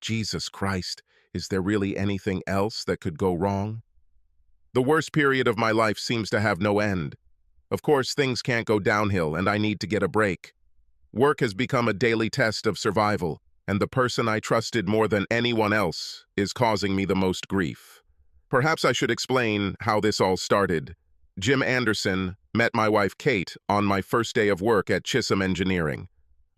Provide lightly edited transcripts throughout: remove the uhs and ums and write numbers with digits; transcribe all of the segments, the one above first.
Jesus Christ, is there really anything else that could go wrong? The worst period of my life seems to have no end. Of course, things can't go downhill and I need to get a break. Work has become a daily test of survival, and the person I trusted more than anyone else is causing me the most grief. Perhaps I should explain how this all started. Jim Anderson met my wife Kate on my first day of work at Chisholm Engineering.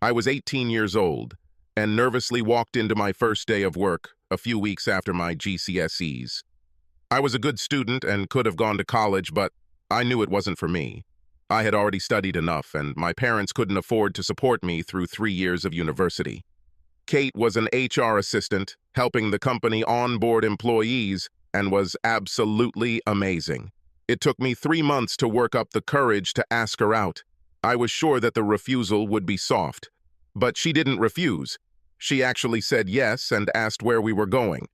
I was 18 years old and nervously walked into my first day of work a few weeks after my GCSEs. I was a good student and could have gone to college, but I knew it wasn't for me. I had already studied enough, and my parents couldn't afford to support me through 3 years of university. Kate was an HR assistant, helping the company onboard employees, and was absolutely amazing. It took me 3 months to work up the courage to ask her out. I was sure that the refusal would be soft. But she didn't refuse. She actually said yes and asked where we were going.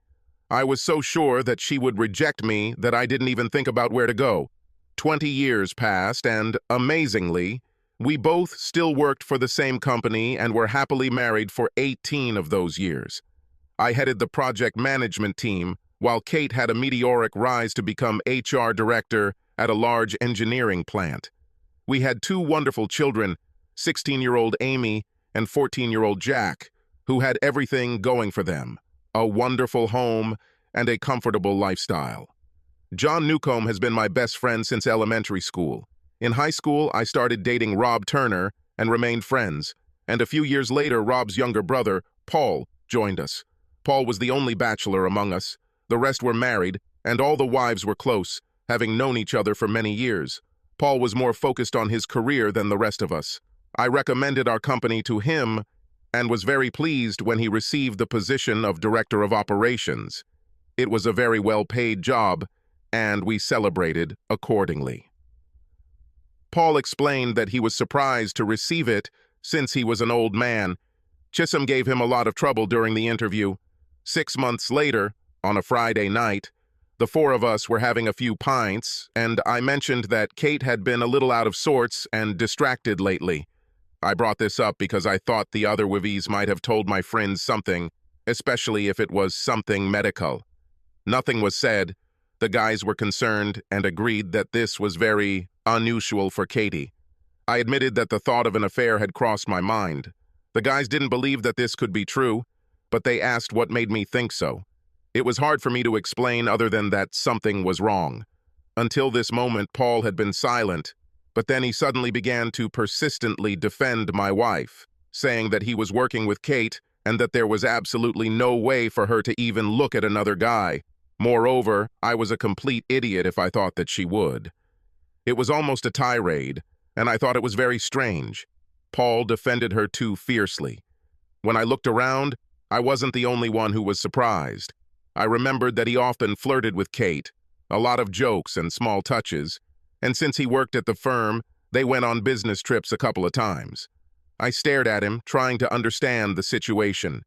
I was so sure that she would reject me that I didn't even think about where to go. 20 years passed and, amazingly, we both still worked for the same company and were happily married for 18 of those years. I headed the project management team, while Kate had a meteoric rise to become HR director at a large engineering plant. We had 2 wonderful children, 16-year-old Amy and 14-year-old Jack, who had everything going for them: a wonderful home and a comfortable lifestyle. John Newcomb has been my best friend since elementary school. In high school, I started dating Rob Turner and remained friends, and a few years later, Rob's younger brother, Paul, joined us. Paul was the only bachelor among us. The rest were married, and all the wives were close, having known each other for many years. Paul was more focused on his career than the rest of us. I recommended our company to him and was very pleased when he received the position of Director of Operations. It was a very well-paid job, and we celebrated accordingly. Paul explained that he was surprised to receive it since he was an old man. Chisholm gave him a lot of trouble during the interview. 6 months later, on a Friday night, the 4 of us were having a few pints, and I mentioned that Kate had been a little out of sorts and distracted lately. I brought this up because I thought the other Wivies might have told my friends something, especially if it was something medical. Nothing was said. The guys were concerned and agreed that this was very unusual for Katie. I admitted that the thought of an affair had crossed my mind. The guys didn't believe that this could be true, but they asked what made me think so. It was hard for me to explain other than that something was wrong. Until this moment, Paul had been silent, but then he suddenly began to persistently defend my wife, saying that he was working with Kate and that there was absolutely no way for her to even look at another guy. Moreover, I was a complete idiot if I thought that she would. It was almost a tirade, and I thought it was very strange. Paul defended her too fiercely. When I looked around, I wasn't the only one who was surprised. I remembered that he often flirted with Kate, a lot of jokes and small touches, and since he worked at the firm, they went on business trips a couple of times. I stared at him, trying to understand the situation.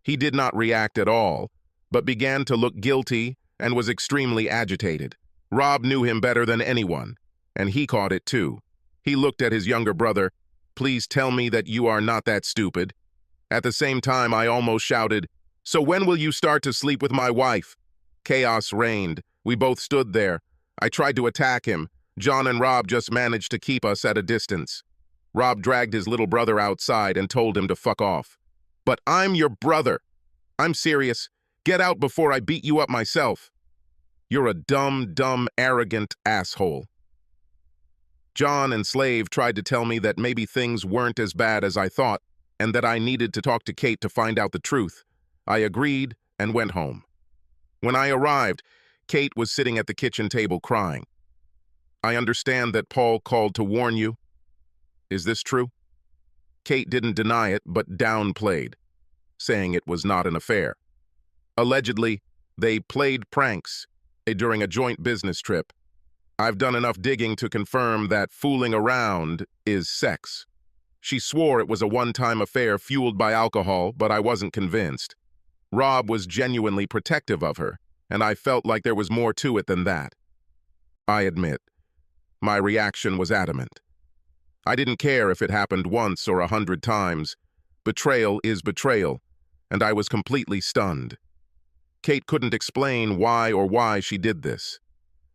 He did not react at all, but began to look guilty and was extremely agitated. Rob knew him better than anyone, and he caught it too. He looked at his younger brother. "Please tell me that you are not that stupid." At the same time, I almost shouted, "So when will you start to sleep with my wife?" Chaos reigned. We both stood there. I tried to attack him. John and Rob just managed to keep us at a distance. Rob dragged his little brother outside and told him to fuck off. "But I'm your brother. I'm serious. Get out before I beat you up myself. You're a dumb, arrogant asshole." John and Slave tried to tell me that maybe things weren't as bad as I thought and that I needed to talk to Kate to find out the truth. I agreed and went home. When I arrived, Kate was sitting at the kitchen table crying. "I understand that Paul called to warn you. Is this true?" Kate didn't deny it, but downplayed, saying it was not an affair. Allegedly, they played pranks during a joint business trip. I've done enough digging to confirm that fooling around is sex. She swore it was a one-time affair fueled by alcohol, but I wasn't convinced. Rob was genuinely protective of her, and I felt like there was more to it than that. I admit, my reaction was adamant. I didn't care if it happened once or 100 times. Betrayal is betrayal, and I was completely stunned. Kate couldn't explain why she did this,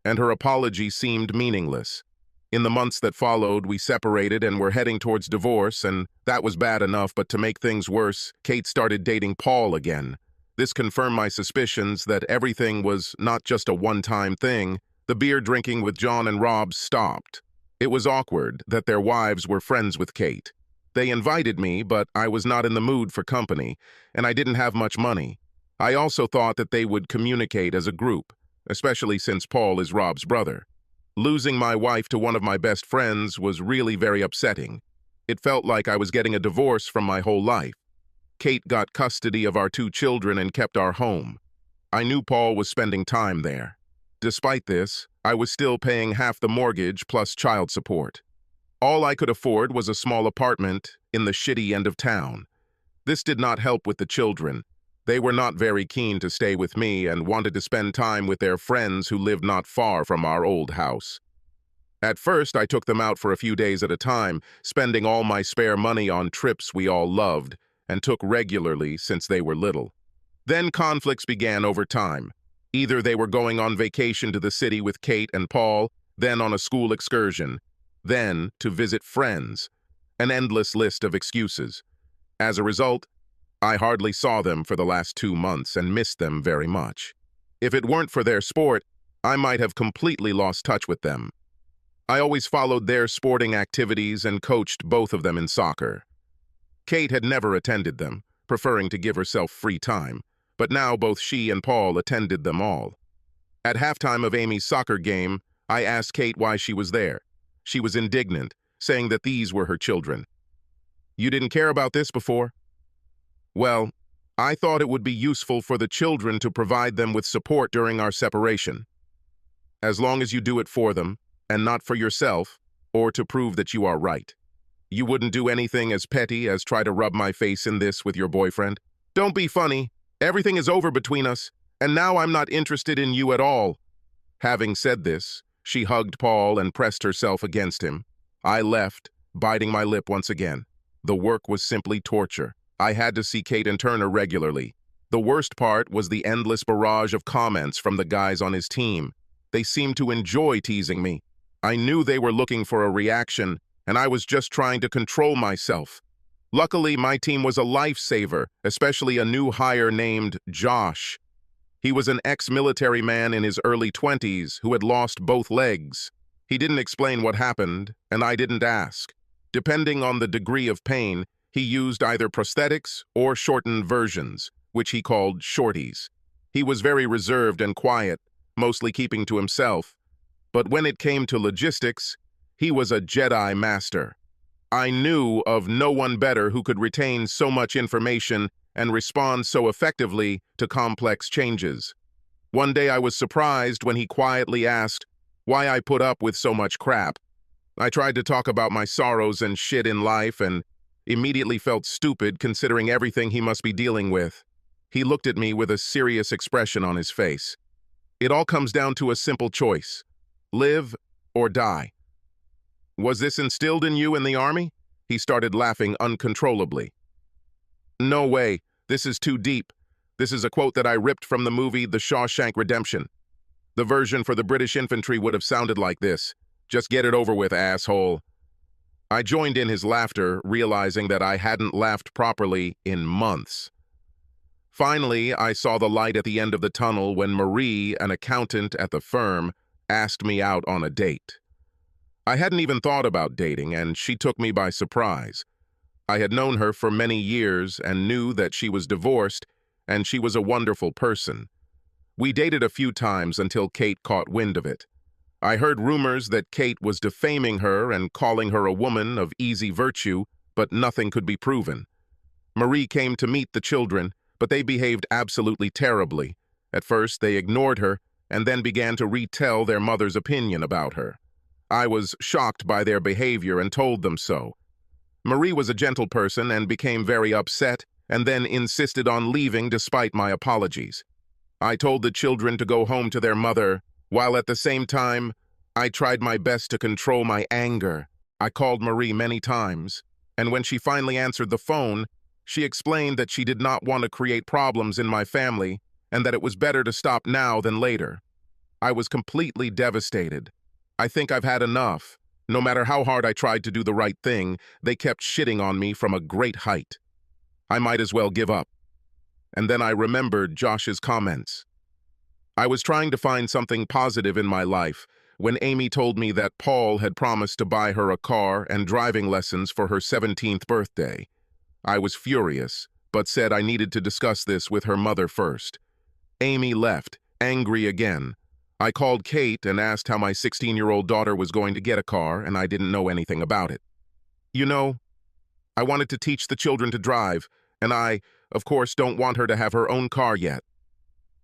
and her apology seemed meaningless. In the months that followed, we separated and were heading towards divorce, and that was bad enough, but to make things worse, Kate started dating Paul again. This confirmed my suspicions that everything was not just a one-time thing. The beer drinking with John and Rob stopped. It was awkward that their wives were friends with Kate. They invited me, but I was not in the mood for company, and I didn't have much money. I also thought that they would communicate as a group, especially since Paul is Rob's brother. Losing my wife to one of my best friends was really very upsetting. It felt like I was getting a divorce from my whole life. Kate got custody of our 2 children and kept our home. I knew Paul was spending time there. Despite this, I was still paying half the mortgage plus child support. All I could afford was a small apartment in the shitty end of town. This did not help with the children. They were not very keen to stay with me and wanted to spend time with their friends who lived not far from our old house. At first, I took them out for a few days at a time, spending all my spare money on trips we all loved and took regularly since they were little. Then conflicts began over time. Either they were going on vacation to the city with Kate and Paul, then on a school excursion, then to visit friends. An endless list of excuses. As a result, I hardly saw them for the last 2 months and missed them very much. If it weren't for their sport, I might have completely lost touch with them. I always followed their sporting activities and coached both of them in soccer. Kate had never attended them, preferring to give herself free time, but now both she and Paul attended them all. At halftime of Amy's soccer game, I asked Kate why she was there. She was indignant, saying that these were her children. "You didn't care about this before?" "Well, I thought it would be useful for the children to provide them with support during our separation. As long as you do it for them, and not for yourself, or to prove that you are right. You wouldn't do anything as petty as try to rub my face in this with your boyfriend? Don't be funny. Everything is over between us, and now I'm not interested in you at all." Having said this, she hugged Paul and pressed herself against him. I left, biting my lip once again. The work was simply torture. I had to see Kate and Turner regularly. The worst part was the endless barrage of comments from the guys on his team. They seemed to enjoy teasing me. I knew they were looking for a reaction, and I was just trying to control myself. Luckily, my team was a lifesaver, especially a new hire named Josh. He was an ex-military man in his early 20s who had lost both legs. He didn't explain what happened, and I didn't ask. Depending on the degree of pain, he used either prosthetics or shortened versions, which he called shorties. He was very reserved and quiet, mostly keeping to himself. But when it came to logistics, he was a Jedi master. I knew of no one better who could retain so much information and respond so effectively to complex changes. One day I was surprised when he quietly asked why I put up with so much crap. I tried to talk about my sorrows and shit in life and immediately felt stupid considering everything he must be dealing with. He looked at me with a serious expression on his face. "It all comes down to a simple choice. Live or die." "Was this instilled in you in the army?" He started laughing uncontrollably. "No way. This is too deep. This is a quote that I ripped from the movie The Shawshank Redemption. The version for the British infantry would have sounded like this. Just get it over with, asshole." I joined in his laughter, realizing that I hadn't laughed properly in months. Finally, I saw the light at the end of the tunnel when Marie, an accountant at the firm, asked me out on a date. I hadn't even thought about dating, and she took me by surprise. I had known her for many years and knew that she was divorced, and she was a wonderful person. We dated a few times until Kate caught wind of it. I heard rumors that Kate was defaming her and calling her a woman of easy virtue, but nothing could be proven. Marie came to meet the children, but they behaved absolutely terribly. At first, they ignored her, and then began to retell their mother's opinion about her. I was shocked by their behavior and told them so. Marie was a gentle person and became very upset, and then insisted on leaving despite my apologies. I told the children to go home to their mother, while at the same time, I tried my best to control my anger. I called Marie many times, and when she finally answered the phone, She explained that she did not want to create problems in my family and that it was better to stop now than later. I was completely devastated. I think I've had enough. No matter how hard I tried to do the right thing, they kept shitting on me from a great height. I might as well give up. And then I remembered Josh's comments. I was trying to find something positive in my life when Amy told me that Paul had promised to buy her a car and driving lessons for her 17th birthday. I was furious, but said I needed to discuss this with her mother first. Amy left, angry again. I called Kate and asked how my 16-year-old daughter was going to get a car, and I didn't know anything about it. You know, I wanted to teach the children to drive, and I, of course, don't want her to have her own car yet.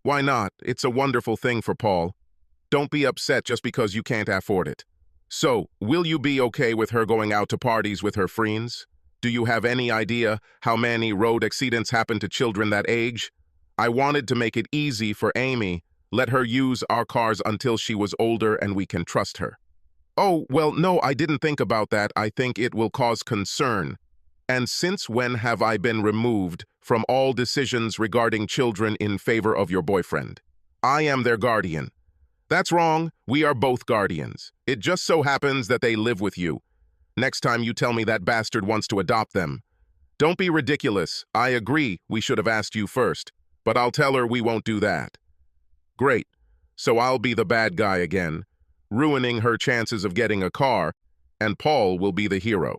Why not? It's a wonderful thing for Paul. Don't be upset just because you can't afford it. So, will you be okay with her going out to parties with her friends? Do you have any idea how many road accidents happen to children that age? I wanted to make it easy for Amy. Let her use our cars until she was older and we can trust her. Oh, well, no, I didn't think about that. I think it will cause concern. And since when have I been removed from all decisions regarding children in favor of your boyfriend? I am their guardian. That's wrong. We are both guardians. It just so happens that they live with you. Next time you tell me that bastard wants to adopt them. Don't be ridiculous. I agree we should have asked you first, but I'll tell her we won't do that. Great. So I'll be the bad guy again, ruining her chances of getting a car, and Paul will be the hero.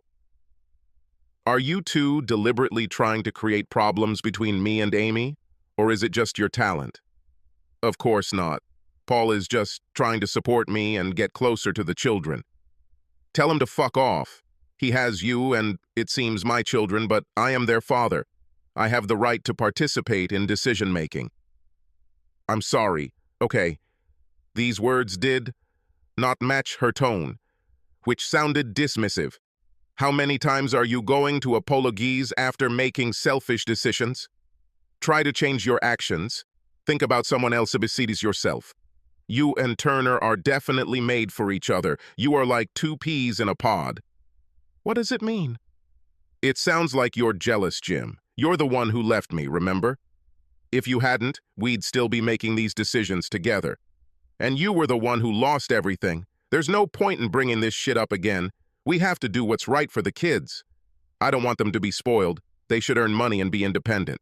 Are you two deliberately trying to create problems between me and Amy, or is it just your talent? Of course not. Paul is just trying to support me and get closer to the children. Tell him to fuck off. He has you and, it seems, my children, but I am their father. I have the right to participate in decision-making. I'm sorry. Okay. These words did not match her tone, which sounded dismissive. How many times are you going to apologize after making selfish decisions? Try to change your actions. Think about someone else besides yourself. You and Turner are definitely made for each other. You are like two peas in a pod. What does it mean? It sounds like you're jealous, Jim. You're the one who left me, remember? If you hadn't, we'd still be making these decisions together. And you were the one who lost everything. There's no point in bringing this shit up again. We have to do what's right for the kids. I don't want them to be spoiled. They should earn money and be independent.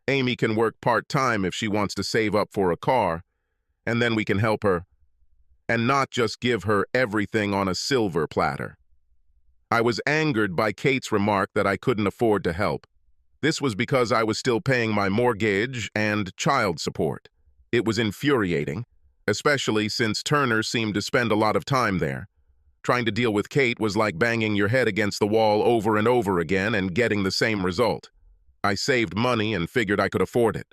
Amy can work part-time if she wants to save up for a car, and then we can help her, and not just give her everything on a silver platter. I was angered by Kate's remark that I couldn't afford to help. This was because I was still paying my mortgage and child support. It was infuriating, especially since Turner seemed to spend a lot of time there. Trying to deal with Kate was like banging your head against the wall over and over again and getting the same result. I saved money and figured I could afford it.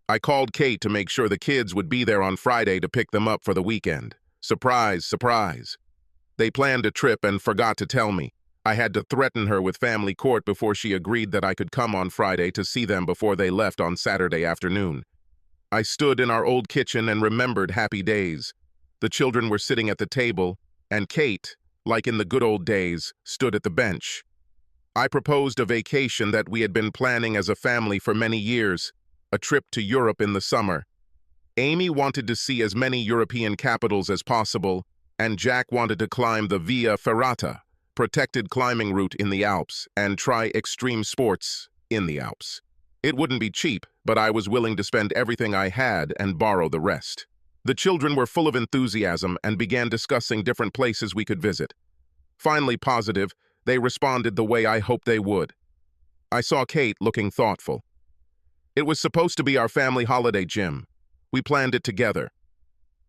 I called Kate to make sure the kids would be there on Friday to pick them up for the weekend. Surprise, surprise. They planned a trip and forgot to tell me. I had to threaten her with family court before she agreed that I could come on Friday to see them before they left on Saturday afternoon. I stood in our old kitchen and remembered happy days. The children were sitting at the table, and Kate, like in the good old days, stood at the bench. I proposed a vacation that we had been planning as a family for many years, a trip to Europe in the summer. Amy wanted to see as many European capitals as possible, and Jack wanted to climb the Via Ferrata, protected climbing route in the Alps, and try extreme sports in the Alps. It wouldn't be cheap, but I was willing to spend everything I had and borrow the rest. The children were full of enthusiasm and began discussing different places we could visit. Finally positive, they responded the way I hoped they would. I saw Kate looking thoughtful. It was supposed to be our family holiday, Jim. We planned it together.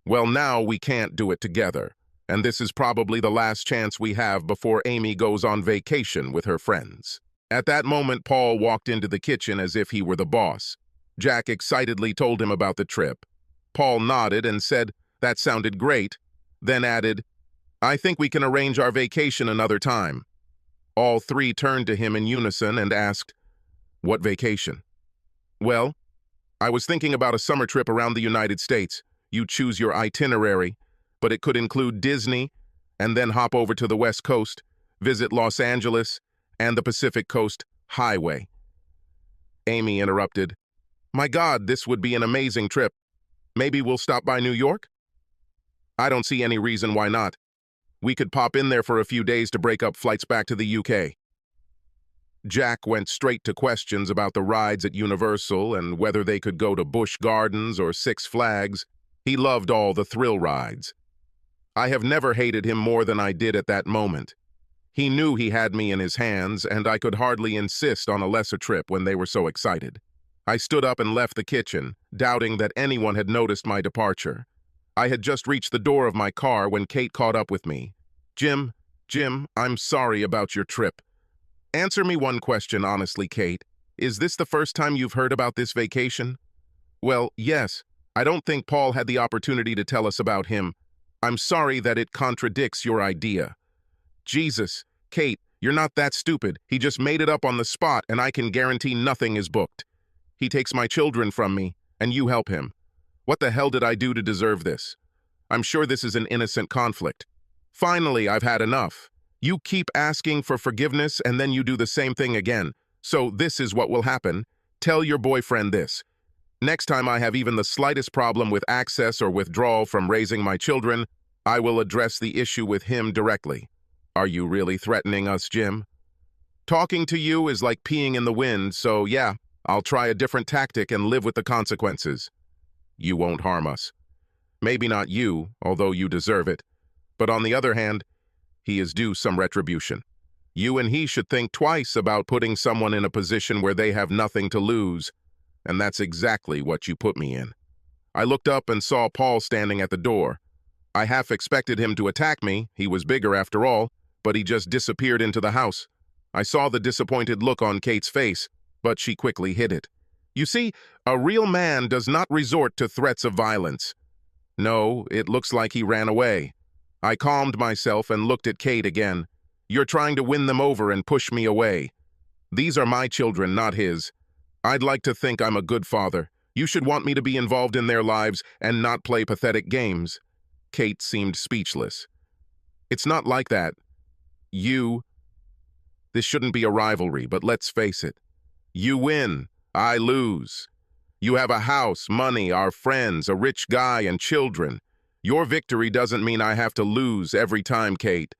Well, now we can't do it together, and this is probably the last chance we have before Amy goes on vacation with her friends. At that moment, Paul walked into the kitchen as if he were the boss. Jack excitedly told him about the trip. Paul nodded and said, "That sounded great," then added, "I think we can arrange our vacation another time." All three turned to him in unison and asked, "What vacation?" "Well, I was thinking about a summer trip around the United States. You choose your itinerary, but it could include Disney, and then hop over to the West Coast, visit Los Angeles, and the Pacific Coast Highway. Amy interrupted. My God, this would be an amazing trip. Maybe we'll stop by New York? I don't see any reason why not. We could pop in there for a few days to break up flights back to the UK. Jack went straight to questions about the rides at Universal and whether they could go to Busch Gardens or Six Flags. He loved all the thrill rides. I have never hated him more than I did at that moment. He knew he had me in his hands, and I could hardly insist on a lesser trip when they were so excited. I stood up and left the kitchen, doubting that anyone had noticed my departure. I had just reached the door of my car when Kate caught up with me. Jim, I'm sorry about your trip. Answer me one question honestly, Kate. Is this the first time you've heard about this vacation? Well, yes. I don't think Paul had the opportunity to tell us about him. I'm sorry that it contradicts your idea. Jesus, Kate, you're not that stupid. He just made it up on the spot, and I can guarantee nothing is booked. He takes my children from me, and you help him. What the hell did I do to deserve this? I'm sure this is an innocent conflict. Finally, I've had enough. You keep asking for forgiveness, and then you do the same thing again. So this is what will happen. Tell your boyfriend this. Next time I have even the slightest problem with access or withdrawal from raising my children, I will address the issue with him directly. Are you really threatening us, Jim? Talking to you is like peeing in the wind, so yeah, I'll try a different tactic and live with the consequences. You won't harm us. Maybe not you, although you deserve it. But on the other hand, he is due some retribution. You and he should think twice about putting someone in a position where they have nothing to lose, and that's exactly what you put me in. I looked up and saw Paul standing at the door. I half expected him to attack me, he was bigger after all, but he just disappeared into the house. I saw the disappointed look on Kate's face, but she quickly hid it. You see, a real man does not resort to threats of violence. No, it looks like he ran away. I calmed myself and looked at Kate again. You're trying to win them over and push me away. These are my children, not his. I'd like to think I'm a good father. You should want me to be involved in their lives and not play pathetic games. Kate seemed speechless. It's not like that. This shouldn't be a rivalry, but let's face it. You win, I lose. You have a house, money, our friends, a rich guy, and children. Your victory doesn't mean I have to lose every time, Kate.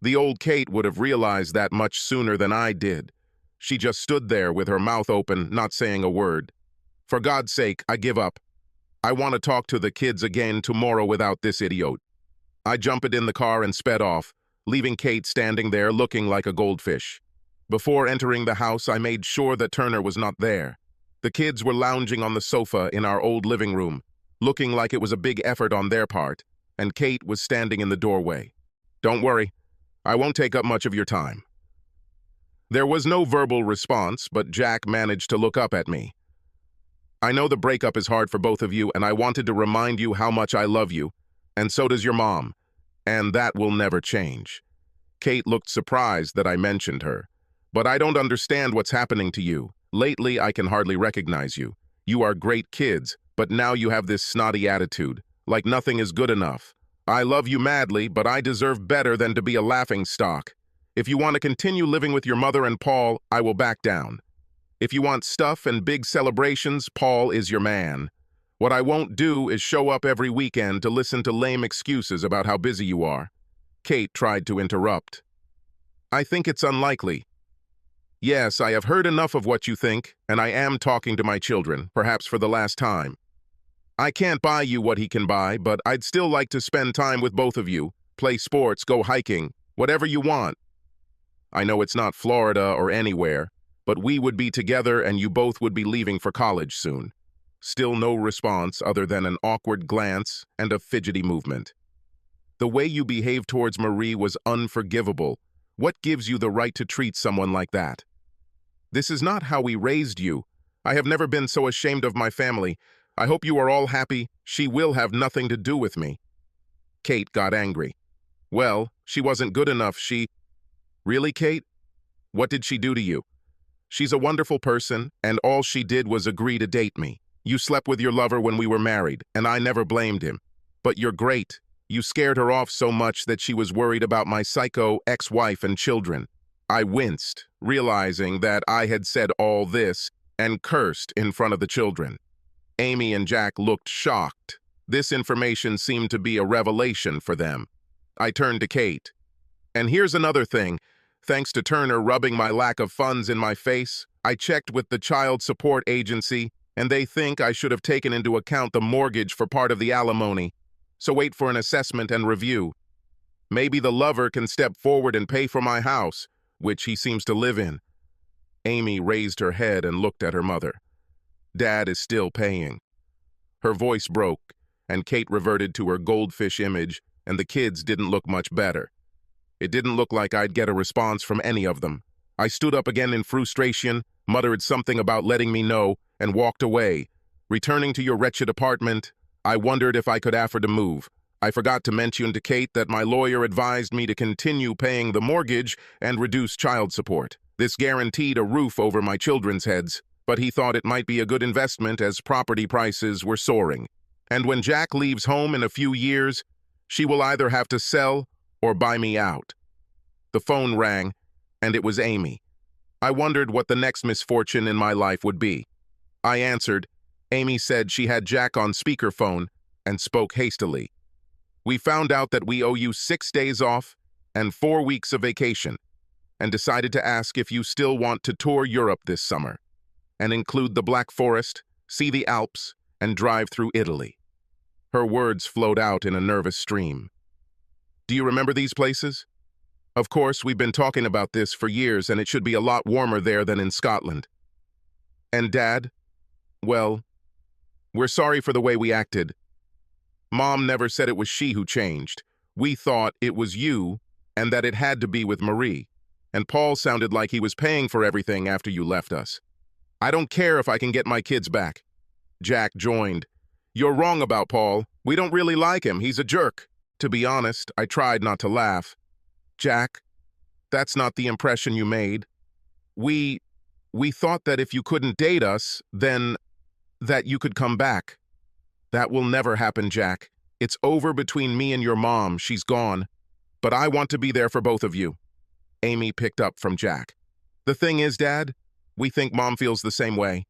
The old Kate would have realized that much sooner than I did. She just stood there with her mouth open, not saying a word. For God's sake, I give up. I want to talk to the kids again tomorrow without this idiot. I jumped in the car and sped off, leaving Kate standing there looking like a goldfish. Before entering the house, I made sure that Turner was not there. The kids were lounging on the sofa in our old living room, looking like it was a big effort on their part, and Kate was standing in the doorway. Don't worry, I won't take up much of your time. There was no verbal response, but Jack managed to look up at me. I know the breakup is hard for both of you, and I wanted to remind you how much I love you, and so does your mom, and that will never change. Kate looked surprised that I mentioned her. But I don't understand what's happening to you. Lately, I can hardly recognize you. You are great kids, but now you have this snotty attitude, like nothing is good enough. I love you madly, but I deserve better than to be a laughingstock. If you want to continue living with your mother and Paul, I will back down. If you want stuff and big celebrations, Paul is your man. What I won't do is show up every weekend to listen to lame excuses about how busy you are. Kate tried to interrupt. I think it's unlikely. Yes, I have heard enough of what you think, and I am talking to my children, perhaps for the last time. I can't buy you what he can buy, but I'd still like to spend time with both of you, play sports, go hiking, whatever you want. I know it's not Florida or anywhere, but we would be together and you both would be leaving for college soon. Still no response other than an awkward glance and a fidgety movement. The way you behaved towards Marie was unforgivable. What gives you the right to treat someone like that? This is not how we raised you. I have never been so ashamed of my family. I hope you are all happy. She will have nothing to do with me. Kate got angry. Well, she wasn't good enough. Really, Kate? What did she do to you? She's a wonderful person, and all she did was agree to date me. You slept with your lover when we were married, and I never blamed him. But you're great. You scared her off so much that she was worried about my psycho ex-wife and children. I winced, realizing that I had said all this, and cursed in front of the children. Amy and Jack looked shocked. This information seemed to be a revelation for them. I turned to Kate. And here's another thing. Thanks to Turner rubbing my lack of funds in my face, I checked with the child support agency, and they think I should have taken into account the mortgage for part of the alimony. So wait for an assessment and review. Maybe the lover can step forward and pay for my house, which he seems to live in. Amy raised her head and looked at her mother. Dad is still paying. Her voice broke, and Kate reverted to her goldfish image, and the kids didn't look much better. It didn't look like I'd get a response from any of them. I stood up again in frustration, muttered something about letting me know, and walked away. Returning to your wretched apartment, I wondered if I could afford to move. I forgot to mention to Kate that my lawyer advised me to continue paying the mortgage and reduce child support. This guaranteed a roof over my children's heads, but he thought it might be a good investment as property prices were soaring. And when Jack leaves home in a few years, she will either have to sell or buy me out. The phone rang, and it was Amy. I wondered what the next misfortune in my life would be. I answered. Amy said she had Jack on speakerphone and spoke hastily. We found out that we owe you 6 days off and 4 weeks of vacation, and decided to ask if you still want to tour Europe this summer, and include the Black Forest, see the Alps, and drive through Italy. Her words flowed out in a nervous stream. Do you remember these places? Of course, we've been talking about this for years, and it should be a lot warmer there than in Scotland. And Dad? Well, we're sorry for the way we acted. Mom never said it was she who changed. We thought it was you, and that it had to be with Marie. And Paul sounded like he was paying for everything after you left us. I don't care if I can get my kids back. Jack joined. You're wrong about Paul. We don't really like him. He's a jerk. To be honest, I tried not to laugh. Jack, that's not the impression you made. We thought that if you couldn't date us, then that you could come back. That will never happen, Jack. It's over between me and your mom. She's gone. But I want to be there for both of you. Amy picked up from Jack. The thing is, Dad, we think Mom feels the same way.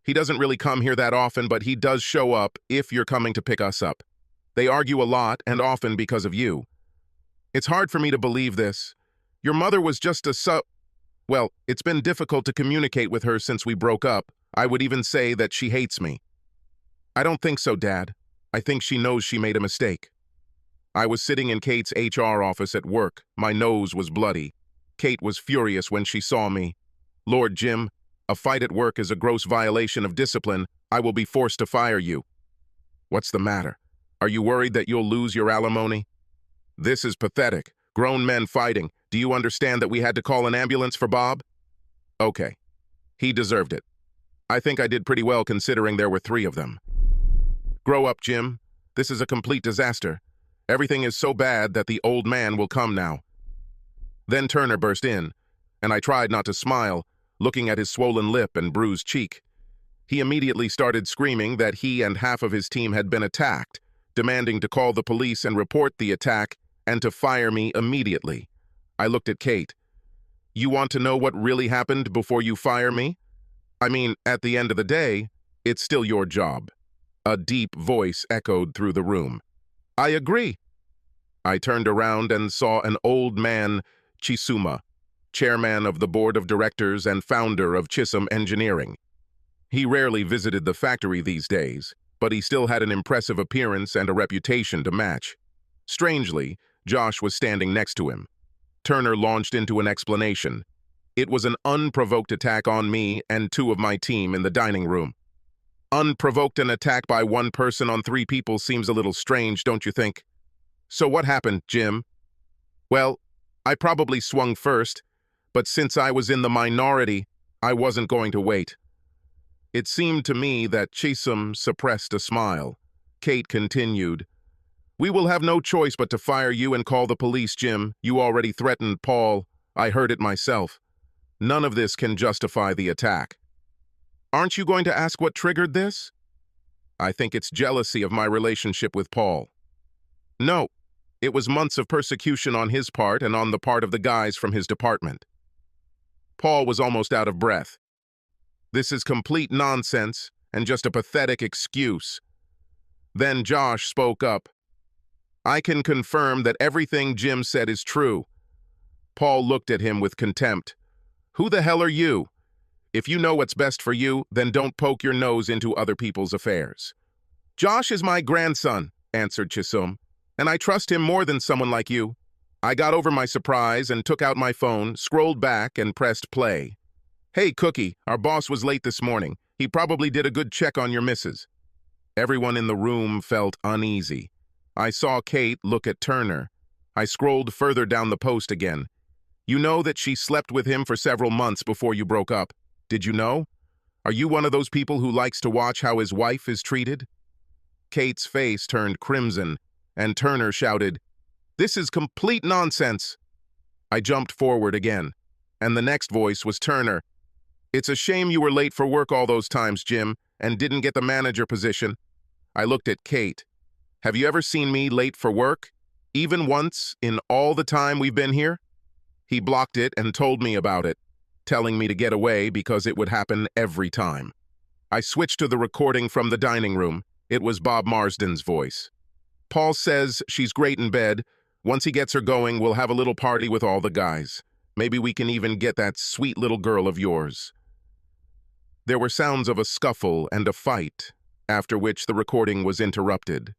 He doesn't really come here that often, but he does show up if you're coming to pick us up. They argue a lot, and often because of you. It's hard for me to believe this. Your mother was just Well, it's been difficult to communicate with her since we broke up. I would even say that she hates me. I don't think so, Dad. I think she knows she made a mistake. I was sitting in Kate's HR office at work. My nose was bloody. Kate was furious when she saw me. Lord Jim, a fight at work is a gross violation of discipline. I will be forced to fire you. What's the matter? Are you worried that you'll lose your alimony? This is pathetic. Grown men fighting. Do you understand that we had to call an ambulance for Bob? Okay. He deserved it. I think I did pretty well considering there were 3 of them. Grow up, Jim. This is a complete disaster. Everything is so bad that the old man will come now. Then Turner burst in, and I tried not to smile, looking at his swollen lip and bruised cheek. He immediately started screaming that he and half of his team had been attacked, demanding to call the police and report the attack and to fire me immediately. I looked at Kate. You want to know what really happened before you fire me? I mean, at the end of the day, it's still your job. A deep voice echoed through the room. I agree. I turned around and saw an old man, Chisuma, chairman of the board of directors and founder of Chisholm Engineering. He rarely visited the factory these days, but he still had an impressive appearance and a reputation to match. Strangely, Josh was standing next to him. Turner launched into an explanation. It was an unprovoked attack on me and 2 of my team in the dining room. Unprovoked an attack by 1 person on 3 people seems a little strange, don't you think? So what happened, Jim? Well, I probably swung first, but since I was in the minority, I wasn't going to wait. It seemed to me that Chisholm suppressed a smile. Kate continued, We will have no choice but to fire you and call the police, Jim. You already threatened Paul. I heard it myself. None of this can justify the attack. Aren't you going to ask what triggered this? I think it's jealousy of my relationship with Paul. No, it was months of persecution on his part and on the part of the guys from his department. Paul was almost out of breath. This is complete nonsense and just a pathetic excuse. Then Josh spoke up. I can confirm that everything Jim said is true. Paul looked at him with contempt. Who the hell are you? If you know what's best for you, then don't poke your nose into other people's affairs. Josh is my grandson, answered Chisholm, and I trust him more than someone like you. I got over my surprise and took out my phone, scrolled back, and pressed play. Hey, Cookie, our boss was late this morning. He probably did a good check on your missus. Everyone in the room felt uneasy. I saw Kate look at Turner. I scrolled further down the post again. You know that she slept with him for several months before you broke up. Did you know? Are you one of those people who likes to watch how his wife is treated? Kate's face turned crimson, and Turner shouted, This is complete nonsense. I jumped forward again, and the next voice was Turner. It's a shame you were late for work all those times, Jim, and didn't get the manager position. I looked at Kate. Have you ever seen me late for work? Even once in all the time we've been here? He blocked it and told me about it, telling me to get away because it would happen every time. I switched to the recording from the dining room. It was Bob Marsden's voice. Paul says she's great in bed. Once he gets her going, we'll have a little party with all the guys. Maybe we can even get that sweet little girl of yours. There were sounds of a scuffle and a fight, after which the recording was interrupted.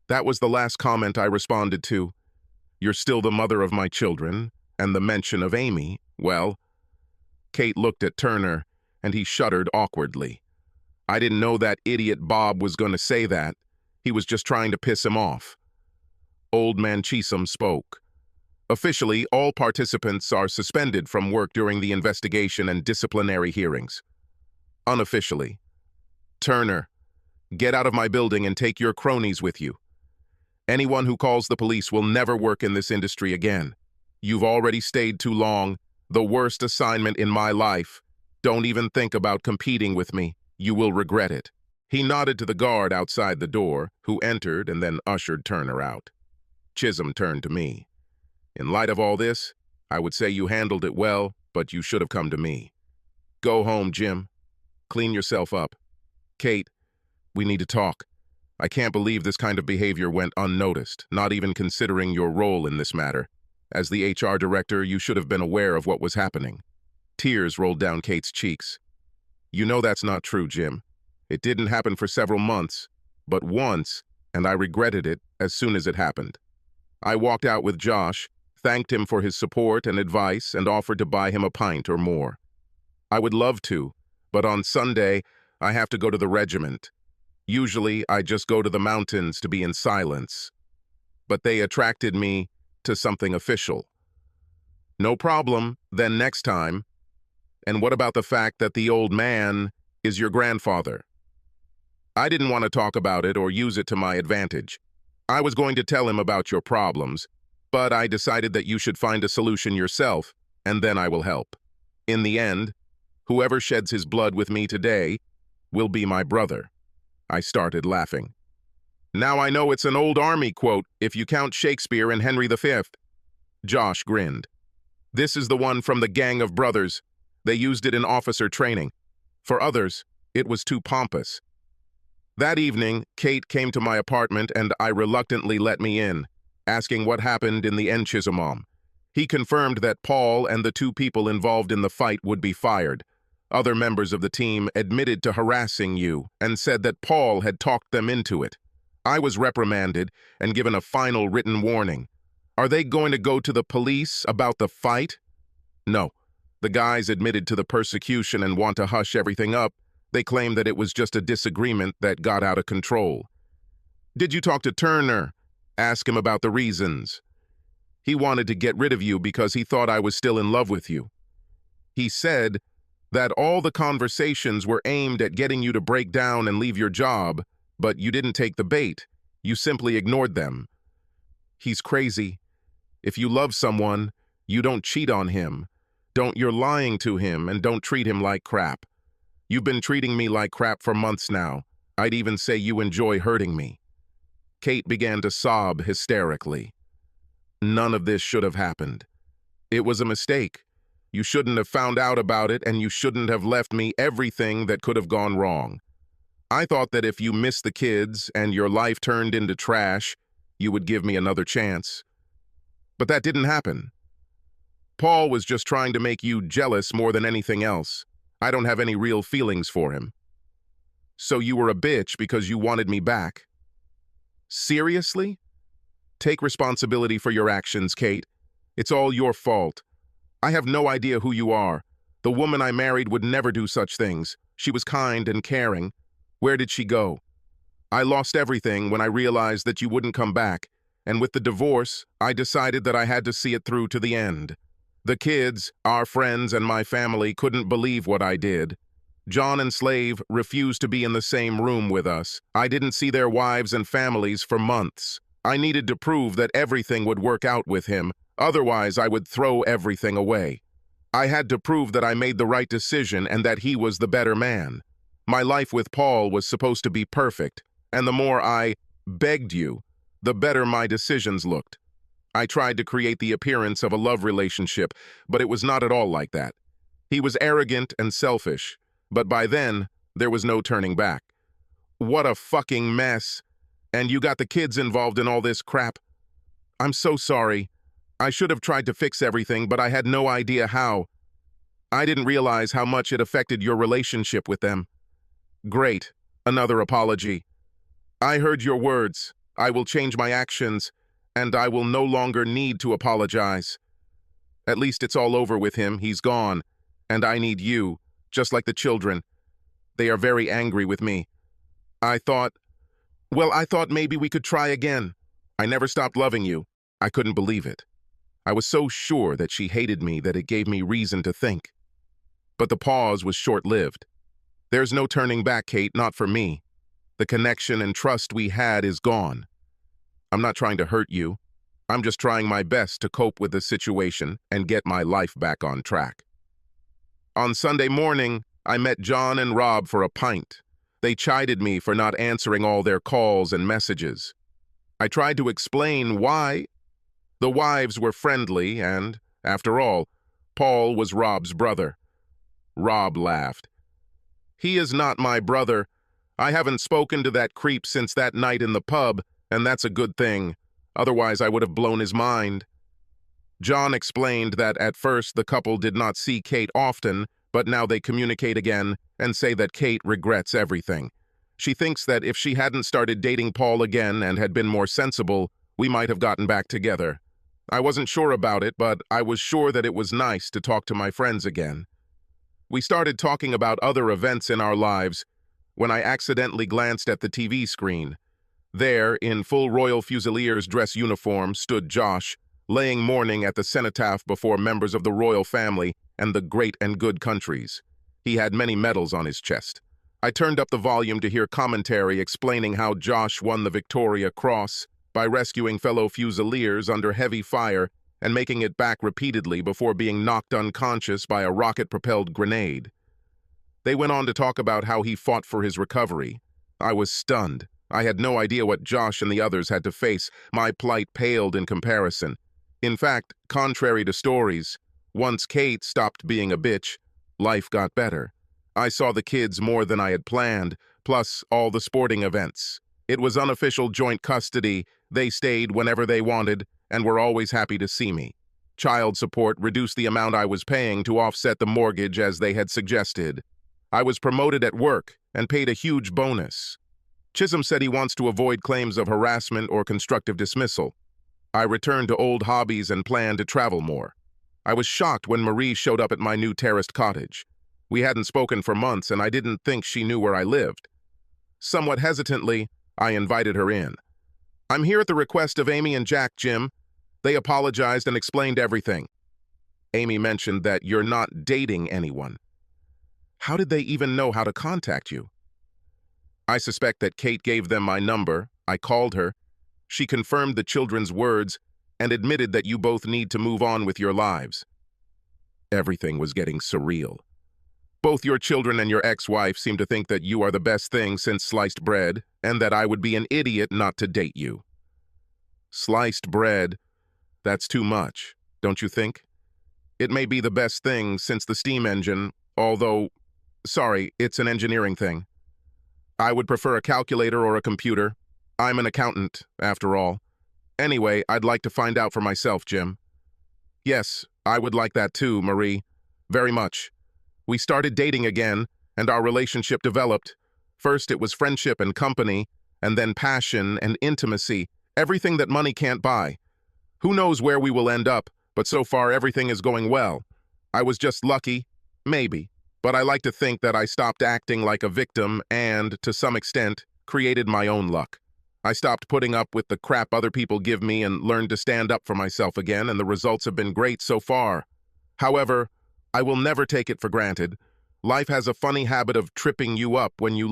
That was the last comment I responded to. You're still the mother of my children, and the mention of Amy, well. Kate looked at Turner, and he shuddered awkwardly. I didn't know that idiot Bob was going to say that. He was just trying to piss him off. Old Man Chisholm spoke. Officially, all participants are suspended from work during the investigation and disciplinary hearings. Unofficially, Turner, get out of my building and take your cronies with you. Anyone who calls the police will never work in this industry again. You've already stayed too long. The worst assignment in my life. Don't even think about competing with me. You will regret it. He nodded to the guard outside the door, who entered and then ushered Turner out. Chisholm turned to me. In light of all this, I would say you handled it well, but you should have come to me. Go home, Jim. Clean yourself up. Kate, we need to talk. I can't believe this kind of behavior went unnoticed, not even considering your role in this matter. As the HR director, you should have been aware of what was happening. Tears rolled down Kate's cheeks. You know that's not true, Jim. It didn't happen for several months, but once, and I regretted it as soon as it happened. I walked out with Josh, thanked him for his support and advice, and offered to buy him a pint or more. I would love to, but on Sunday, I have to go to the regiment. Usually, I just go to the mountains to be in silence. But they attracted me to something official. No problem, then next time. And what about the fact that the old man is your grandfather? I didn't want to talk about it or use it to my advantage. I was going to tell him about your problems, but I decided that you should find a solution yourself, and then I will help. In the end, whoever sheds his blood with me today will be my brother. I started laughing. Now I know it's an old army quote, if you count Shakespeare and Henry V. Josh grinned. This is the one from the Gang of Brothers. They used it in officer training. For others, it was too pompous. That evening, Kate came to my apartment and I reluctantly let me in, asking what happened in the end Chisholm. He confirmed that Paul and the two people involved in the fight would be fired. Other members of the team admitted to harassing you and said that Paul had talked them into it. I was reprimanded and given a final written warning. Are they going to go to the police about the fight? No. The guys admitted to the persecution and want to hush everything up. They claim that it was just a disagreement that got out of control. Did you talk to Turner? Ask him about the reasons. He wanted to get rid of you because he thought I was still in love with you. He said that all the conversations were aimed at getting you to break down and leave your job, but you didn't take the bait. You simply ignored them. He's crazy. If you love someone, you don't cheat on him. You're lying to him and don't treat him like crap. You've been treating me like crap for months now. I'd even say you enjoy hurting me. Kate began to sob hysterically. None of this should have happened. It was a mistake. You shouldn't have found out about it, and you shouldn't have left me everything that could have gone wrong. I thought that if you missed the kids and your life turned into trash, you would give me another chance. But that didn't happen. Paul was just trying to make you jealous more than anything else. I don't have any real feelings for him. So you were a bitch because you wanted me back. Seriously? Take responsibility for your actions, Kate. It's all your fault. I have no idea who you are. The woman I married would never do such things. She was kind and caring. Where did she go? I lost everything when I realized that you wouldn't come back, and with the divorce, I decided that I had to see it through to the end. The kids, our friends, and my family couldn't believe what I did. John and Slave refused to be in the same room with us. I didn't see their wives and families for months. I needed to prove that everything would work out with him, otherwise I would throw everything away. I had to prove that I made the right decision and that he was the better man. My life with Paul was supposed to be perfect, and the more I begged you, the better my decisions looked. I tried to create the appearance of a love relationship, but it was not at all like that. He was arrogant and selfish, but by then, there was no turning back. What a fucking mess. And you got the kids involved in all this crap. I'm so sorry. I should have tried to fix everything, but I had no idea how. I didn't realize how much it affected your relationship with them. Great. Another apology. I heard your words. I will change my actions, and I will no longer need to apologize. At least it's all over with him. He's gone. And I need you, just like the children. They are very angry with me. I thought maybe we could try again. I never stopped loving you. I couldn't believe it. I was so sure that she hated me that it gave me reason to think. But the pause was short-lived. There's no turning back, Kate, not for me. The connection and trust we had is gone. I'm not trying to hurt you. I'm just trying my best to cope with the situation and get my life back on track. On Sunday morning, I met John and Rob for a pint. They chided me for not answering all their calls and messages. I tried to explain why. The wives were friendly and, after all, Paul was Rob's brother. Rob laughed. He is not my brother. I haven't spoken to that creep since that night in the pub, and that's a good thing. Otherwise, I would have blown his mind. John explained that at first the couple did not see Kate often, but now they communicate again and say that Kate regrets everything. She thinks that if she hadn't started dating Paul again and had been more sensible, we might have gotten back together. I wasn't sure about it, but I was sure that it was nice to talk to my friends again. We started talking about other events in our lives when I accidentally glanced at the TV screen. There, in full Royal Fusiliers dress uniform, stood Josh, laying mourning at the cenotaph before members of the royal family and the great and good countries. He had many medals on his chest. I turned up the volume to hear commentary explaining how Josh won the Victoria Cross by rescuing fellow Fusiliers under heavy fire and making it back repeatedly before being knocked unconscious by a rocket-propelled grenade. They went on to talk about how he fought for his recovery. I was stunned. I had no idea what Josh and the others had to face. My plight paled in comparison. In fact, contrary to stories, once Kate stopped being a bitch, life got better. I saw the kids more than I had planned, plus all the sporting events. It was unofficial joint custody. They stayed whenever they wanted and were always happy to see me. Child support reduced the amount I was paying to offset the mortgage as they had suggested. I was promoted at work and paid a huge bonus. Chisholm said he wants to avoid claims of harassment or constructive dismissal. I returned to old hobbies and planned to travel more. I was shocked when Marie showed up at my new terraced cottage. We hadn't spoken for months and I didn't think she knew where I lived. Somewhat hesitantly, I invited her in. I'm here at the request of Amy and Jack, Jim. They apologized and explained everything. Amy mentioned that you're not dating anyone. How did they even know how to contact you? I suspect that Kate gave them my number. I called her. She confirmed the children's words and admitted that you both need to move on with your lives. Everything was getting surreal. Both your children and your ex-wife seem to think that you are the best thing since sliced bread, and that I would be an idiot not to date you. Sliced bread, that's too much, don't you think? It may be the best thing since the steam engine, although, sorry, it's an engineering thing. I would prefer a calculator or a computer. I'm an accountant, after all. Anyway, I'd like to find out for myself, Jim. Yes, I would like that too, Marie. Very much. We started dating again, and our relationship developed. First, it was friendship and company, and then passion and intimacy, everything that money can't buy. Who knows where we will end up, but so far everything is going well. I was just lucky, maybe, but I like to think that I stopped acting like a victim and, to some extent, created my own luck. I stopped putting up with the crap other people give me and learned to stand up for myself again, and the results have been great so far. However, I will never take it for granted. Life has a funny habit of tripping you up when you